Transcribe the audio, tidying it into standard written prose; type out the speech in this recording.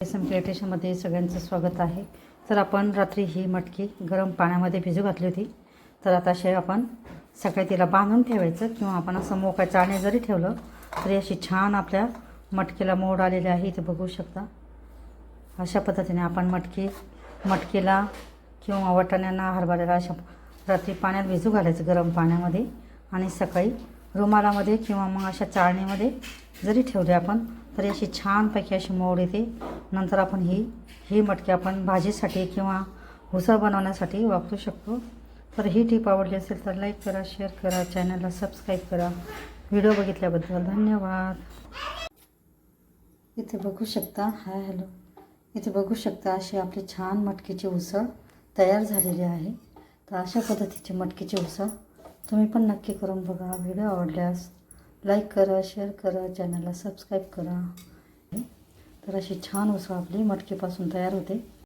SM क्रिएटेशनमध्ये सगळ्यांचं स्वागत आहे. तर आपण रात्री ही मटकी गरम पाण्यामध्ये भिजू घातली होती. तर आता असे आपण सकाळी तिला बांधून ठेवायचं किंवा आपण असं मोकळ्या चाळणी जरी ठेवलं तरी अशी छान आपल्या मटकीला मोड आलेले आहे. इथे बघू शकता. अशा पद्धतीने आपण मटकीला किंवा वाटाण्यांना हरभऱ्याला अशा रात्री पाण्यात भिजू घालायचं गरम पाण्यामध्ये आणि सकाळी रुमालामध्ये किंवा मग अशा चाळणीमध्ये जरी ठेवले आपण तरी अशी छानपैकी अशी मोड येते. नंतर आपण ही मटकी आपण भाजीसाठी किंवा उसळ बनवण्यासाठी वापरू शकतो. तर ही टीप आवडली असेल तर लाईक करा, शेअर करा, चॅनलला सबस्क्राईब करा. व्हिडिओ बघितल्याबद्दल धन्यवाद. इथे बघू शकता इथे बघू शकता अशी आपली छान मटकीची उसळ तयार झालेली आहे. तर अशा पद्धतीची मटकीची उसळ तुम्ही पण नक्की करून बघा. व्हिडिओ आवडल्यास लाईक करा, शेअर करा, चॅनलला सबस्क्राईब करा. तर अशी छान उसळ आपली मटकीपासून तयार होते.